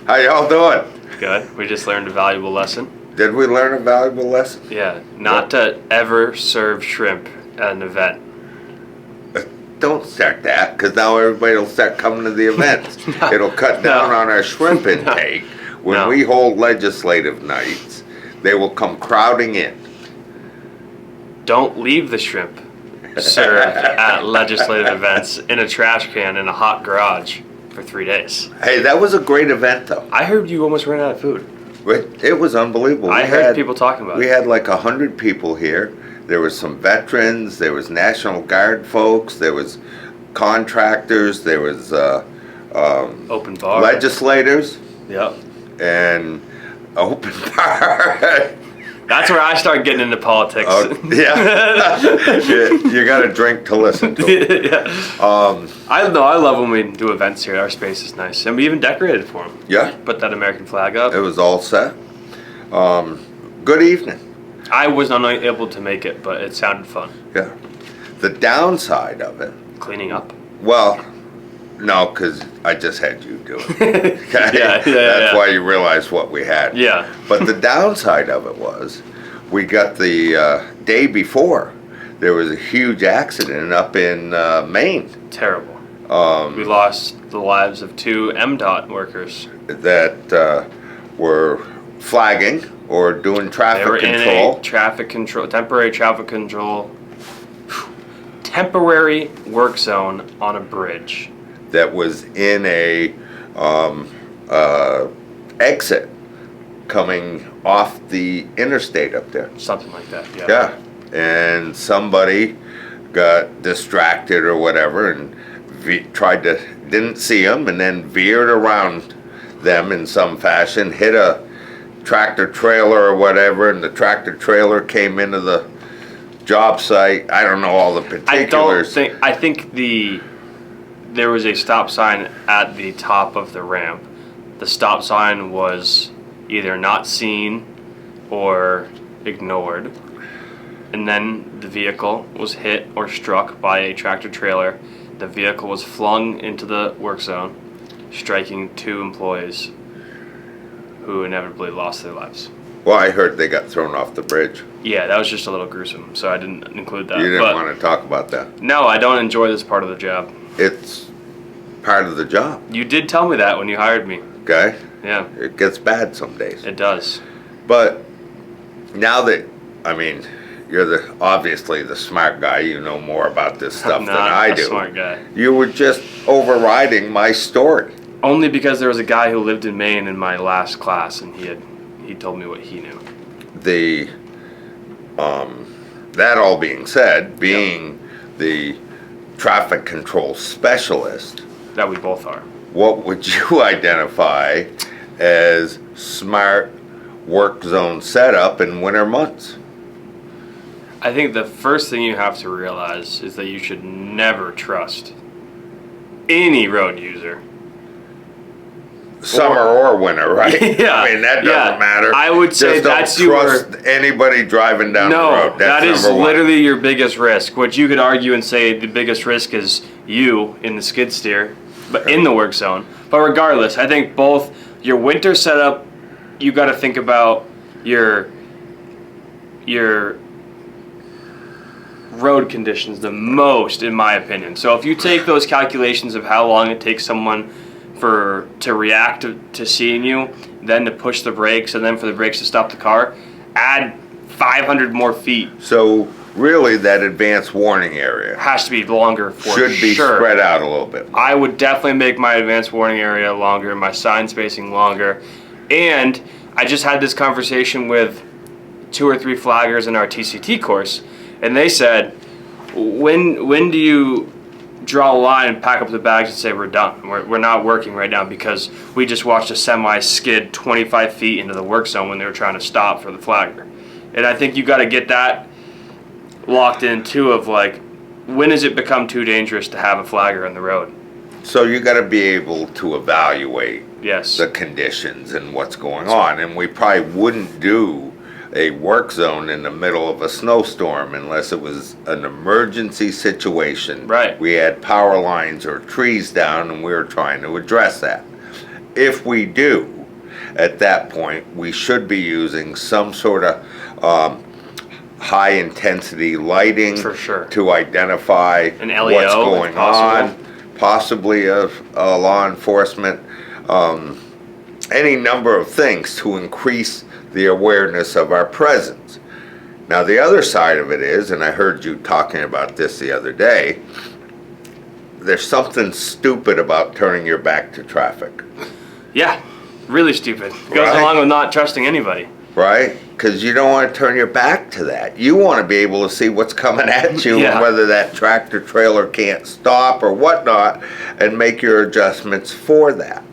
How y'all doing? Good. We just learned a valuable lesson. Did we learn a valuable lesson? Yeah, not to ever serve shrimp at an event. Don't start that, because now everybody will start coming to the events. It'll cut down on our shrimp intake. When we hold legislative nights, they will come crowding in. Don't leave the shrimp served at legislative events in a trash can in a hot garage for 3 days. Hey, that was a great event, though. I heard you almost ran out of food. It was unbelievable. I heard people talking about it. We had like 100 people here. There was some veterans, there was National Guard folks, there was contractors, there was Open bar. legislators, Yep. and open bar. That's where I start getting into politics. Yeah. You got to drink to listen to it. Yeah. I love when we do events here. Our space is nice. And we even decorated for them. Yeah. Put that American flag up. It was all set. Good evening. I was unable to make it, but it sounded fun. Yeah. The downside of it. Cleaning up. Well, no, because I just had you do it. Okay? That's why you realized what we had. Yeah. But the downside of it was, we got the day before, there was a huge accident up in Maine. Terrible. We lost the lives of 2 MDOT workers. That were flagging or doing traffic They were control. in a temporary traffic control, temporary work zone on a bridge. That was in a exit coming off the interstate up there. Something like that, yeah. Yeah, and somebody got distracted or whatever and didn't see them, and then veered around them in some fashion, hit a tractor trailer or whatever, and the tractor trailer came into the job site. I don't know all the particulars. I think there was a stop sign at the top of the ramp. The stop sign was either not seen or ignored. And then the vehicle was hit or struck by a tractor trailer. The vehicle was flung into the work zone, striking 2 employees who inevitably lost their lives. Well, I heard they got thrown off the bridge. Yeah, that was just a little gruesome, so I didn't include that. You didn't want to talk about that. No, I don't enjoy this part of the job. It's part of the job. You did tell me that when you hired me. Okay? Yeah. It gets bad some days. It does. But now that, you're obviously the smart guy, you know more about this stuff than I do. I'm not a smart guy. You were just overriding my story. Only because there was a guy who lived in Maine in my last class, and he told me what he knew. That all being said, being the traffic control specialist, that we both are, what would you identify as smart work zone setup in winter months? I think the first thing you have to realize is that you should never trust any road user. Summer or winter, right? Yeah. That doesn't matter. I would say just don't trust anybody driving down the road. That is literally your biggest risk. Which you could argue and say the biggest risk is you in the skid steer, but in the work zone. But regardless, I think both your winter setup, you got to think about your road conditions the most, in my opinion. So if you take those calculations of how long it takes someone to react to seeing you, then to push the brakes, and then for the brakes to stop the car, add 500 more feet. So really that advanced warning area has to be longer for should be sure. Spread out a little bit more. I would definitely make my advanced warning area longer, my sign spacing longer. And I just had this conversation with 2 or 3 flaggers in our TCT course, and they said, when do you draw a line and pack up the bags and say we're done? We're not working right now because we just watched a semi skid 25 feet into the work zone when they were trying to stop for the flagger. And I think you got to get that locked in too, of like, when does it become too dangerous to have a flagger on the road? So you got to be able to evaluate yes. the conditions and what's going on. And we probably wouldn't do a work zone in the middle of a snowstorm unless it was an emergency situation. Right. We had power lines or trees down and we were trying to address that. If we do, at that point, we should be using some sort of high intensity lighting For sure. to identify An LEO, what's if going possible. on, possibly a law enforcement, any number of things to increase the awareness of our presence. Now the other side of it is, and I heard you talking about this the other day, there's something stupid about turning your back to traffic. Yeah, really stupid. Goes Right. along with not trusting anybody. Right? Because you don't want to turn your back to that. You want to be able to see what's coming at you, Yeah. and whether that tractor trailer can't stop or whatnot, and make your adjustments for that.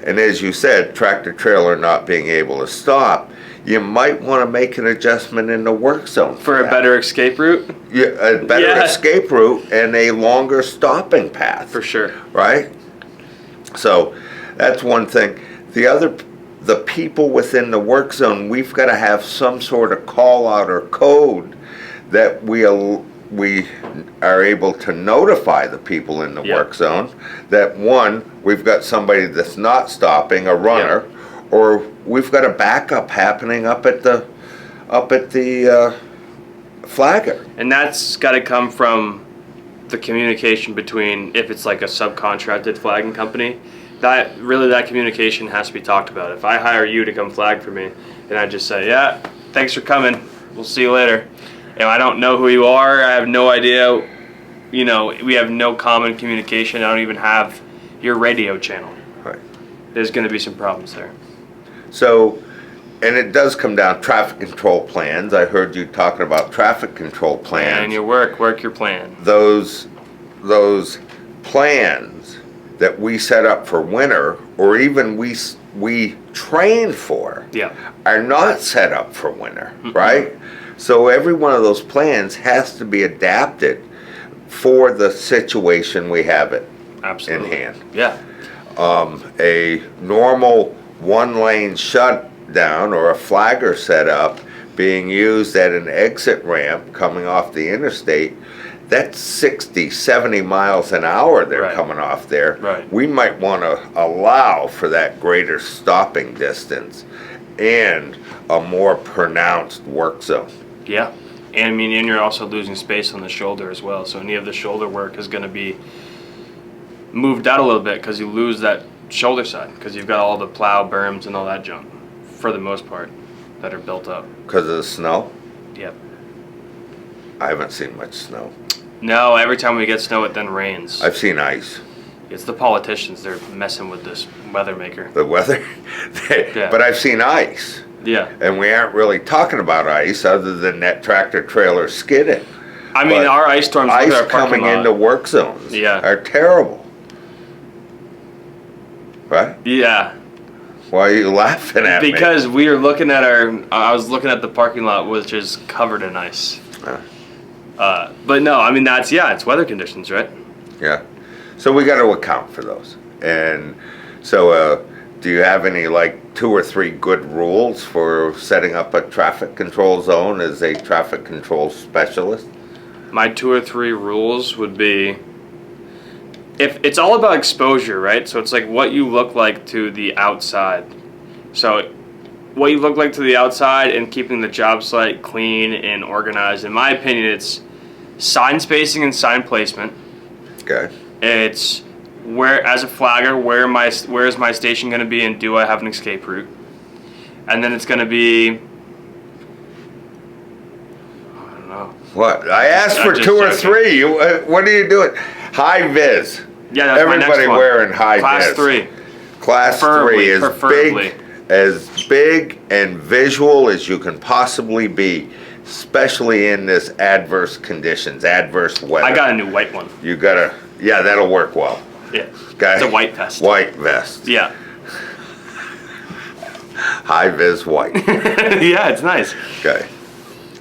And as you said, tractor trailer not being able to stop, you might want to make an adjustment in the work zone For a that. better escape route? Yeah, a better Yeah. escape route and a longer stopping path. For sure. Right? So that's one thing. The people within the work zone, we've got to have some sort of call out or code that we are able to notify the people in the Yeah. work zone that, one, we've got somebody that's not stopping, a runner, or we've got a backup happening up at the flagger. And that's got to come from the communication between, if it's like a subcontracted flagging company, that communication has to be talked about. If I hire you to come flag for me, and I just say, yeah, thanks for coming, we'll see you later. And I don't know who you are, I have no idea, we have no common communication, I don't even have your radio channel. Right. There's going to be some problems there. So, and it does come down traffic control plans. I heard you talking about traffic control plans. And your work your plan. Those plans that we set up for winter, or even we train for, Yeah. are not set up for winter, right? So every one of those plans has to be adapted for the situation we have it Absolutely. in hand. Yeah. A normal one-lane shutdown or a flagger setup being used at an exit ramp coming off the interstate, that's 60, 70 miles an hour they're Right. coming off there. Right. We might want to allow for that greater stopping distance and a more pronounced work zone. Yeah. And you're also losing space on the shoulder as well. So any of the shoulder work is going to be moved out a little bit because you lose that shoulder side because you've got all the plow berms and all that junk for the most part that are built up. Because of the snow? Yep. I haven't seen much snow. No, every time we get snow, it then rains. I've seen ice. It's the politicians. They're messing with this weather maker. The weather? Yeah. But I've seen ice. Yeah. And we aren't really talking about ice other than that tractor trailer skidding. But Our ice storms look at our ice parking coming lot. into work zones Yeah. are terrible. Right? Yeah. Why are you laughing at me? Because we are looking at I was looking at the parking lot, which is covered in ice. But no, it's weather conditions, right? Yeah. So we got to account for those. And so do you have any 2 or 3 good rules for setting up a traffic control zone as a traffic control specialist? My 2 or 3 rules would be, if it's all about exposure, right? So it's like what you look like to the outside. So what you look like to the outside and keeping the job site clean and organized. In my opinion, it's sign spacing and sign placement. Okay. It's where, as a flagger, where is my station going to be, and do I have an escape route? And then it's going to be, I don't know. What? I asked I'm for just 2 or joking. 3. What are you doing? High vis. Yeah, that's my Everybody next one. wearing high Class vis. 3. Class Preferably, 3 is preferably. as big and visual as you can possibly be, especially in this adverse conditions, adverse weather. I got a new white one. You gotta, yeah, that'll work well. Yeah. Okay. It's a white vest. White vest. Yeah. High vis white. Yeah, it's nice. Okay.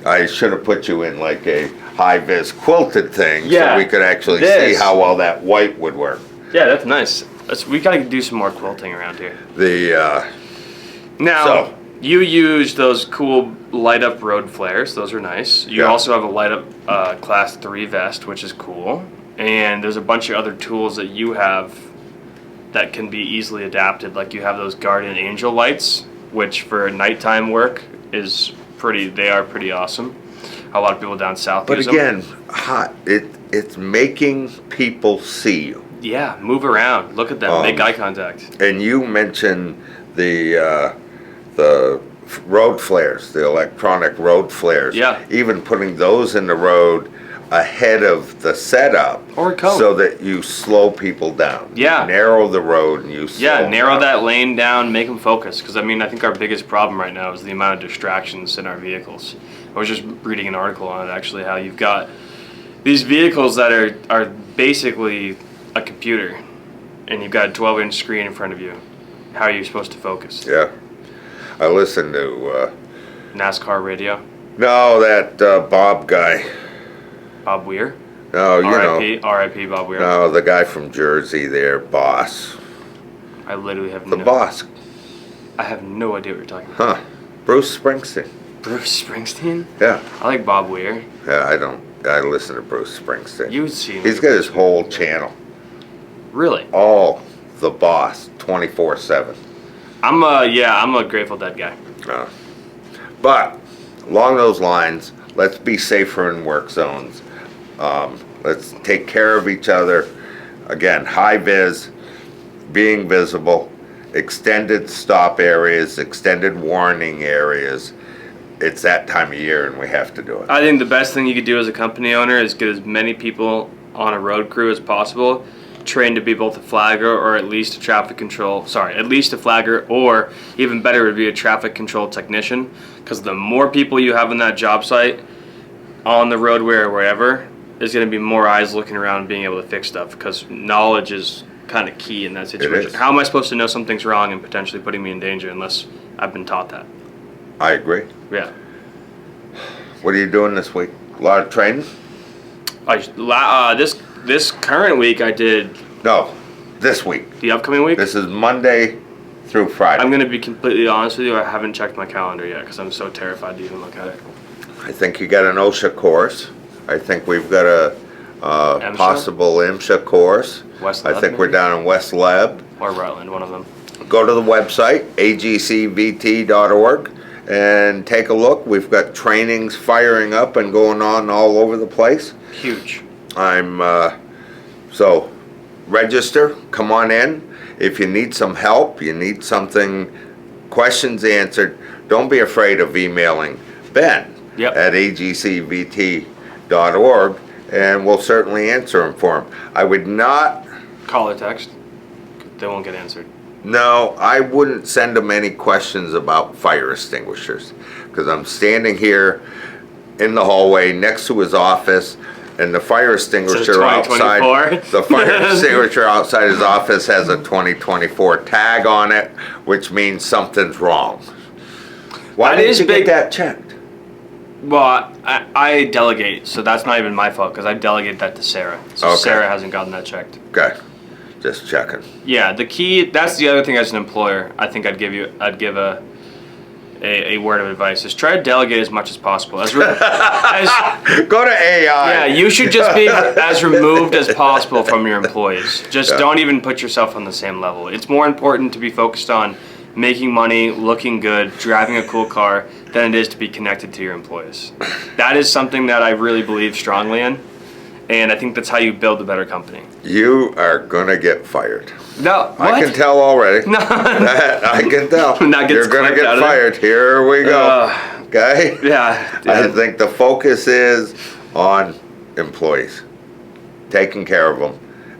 I should have put you in a high vis quilted thing Yeah, so we could actually see this. how well that white would work. Yeah, that's nice. We got to do some more quilting around here. So- Now, you use those cool light up road flares. Those are nice. You Yeah. also have a light up class 3 vest, which is cool. And there's a bunch of other tools that you have that can be easily adapted. Like you have those guardian angel lights, which for nighttime work they are pretty awesome. A lot of people down south use them. But again, it's making people see you. Yeah, move around, look at them, make eye contact. And you mentioned the road flares, the electronic road flares. Yeah. Even putting those in the road ahead of the setup, or a cone, so that you slow people down. Yeah. You narrow the road and you slow them narrow down. that lane down, make them focus. Because I think our biggest problem right now is the amount of distractions in our vehicles. I was just reading an article on it actually, how you've got these vehicles that are basically a computer, and you've got a 12-inch screen in front of you. How are you supposed to focus? Yeah. I listened to NASCAR radio. No, that Bob guy. Bob Weir. No, you R.I.P. R.I.P. Bob Weir. No, the guy from Jersey there, Boss. I literally have The Boss. I have no idea what you're talking about. Huh. Bruce Springsteen. Bruce Springsteen? Yeah. I like Bob Weir. Yeah, I listen to Bruce Springsteen. You would see him. He's got his whole channel. Really? All The Boss, 24/7. I'm a Grateful Dead guy. But along those lines, let's be safer in work zones. Let's take care of each other. Again, high vis, being visible, extended stop areas, extended warning areas. It's that time of year and we have to do it. I think the best thing you could do as a company owner is get as many people on a road crew as possible trained to be both a flagger or at least a flagger, or even better would be a traffic control technician, because the more people you have on that job site, on the roadway or wherever, there's going to be more eyes looking around and being able to fix stuff, because knowledge is kind of key in that situation. How am I supposed to know something's wrong and potentially putting me in danger unless I've been taught that? I agree. Yeah. What are you doing this week? A lot of training? This current week I did. No, this week. The upcoming week? This is Monday through Friday. I'm going to be completely honest with you. I haven't checked my calendar yet because I'm so terrified to even look at it. I think you got an OSHA course. I think we've got a possible MSHA course. West I Leb, think we're maybe? down in West Leb. Or Rutland, one of them. Go to the website, agcvt.org, and take a look. We've got trainings firing up and going on all over the place. Huge. So register, come on in. If you need some help, you need questions answered, don't be afraid of emailing Ben at agcvt.org, and we'll certainly answer them for him. I would not... Call or text. They won't get answered. No, I wouldn't send them any questions about fire extinguishers, because I'm standing here in the hallway next to his office, and the fire extinguisher outside, the fire extinguisher outside his office has a 2024 tag on it, which means something's wrong. Why didn't you get that checked? Well, I delegate, so that's not even my fault, because I delegate that to Sarah. So Okay. Sarah hasn't gotten that checked. Okay, just checking. Yeah, that's the other thing as an employer, I think I'd give a word of advice, is try to delegate as much as possible. Go to AI. Yeah, you should just be as removed as possible from your employees. Just don't even put yourself on the same level. It's more important to be focused on making money, looking good, driving a cool car, than it is to be connected to your employees. That is something that I really believe strongly in, and I think that's how you build a better company. You are gonna get fired. No, what? I can tell already. No. I can tell. You're gonna get fired. Here we go. Okay? Yeah. I think the focus is on employees, taking care of them,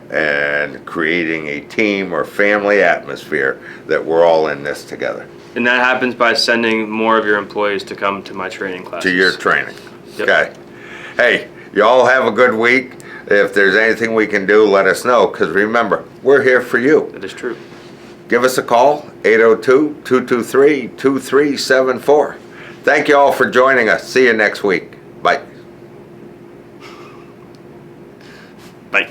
and creating a team or family atmosphere that we're all in this together. And that happens by sending more of your employees to come to my training classes. To your training. Yep. Okay. Hey, you all have a good week. If there's anything we can do, let us know, because remember, we're here for you. That is true. Give us a call, 802-223-2374. Thank you all for joining us. See you next week. Bye. Bye.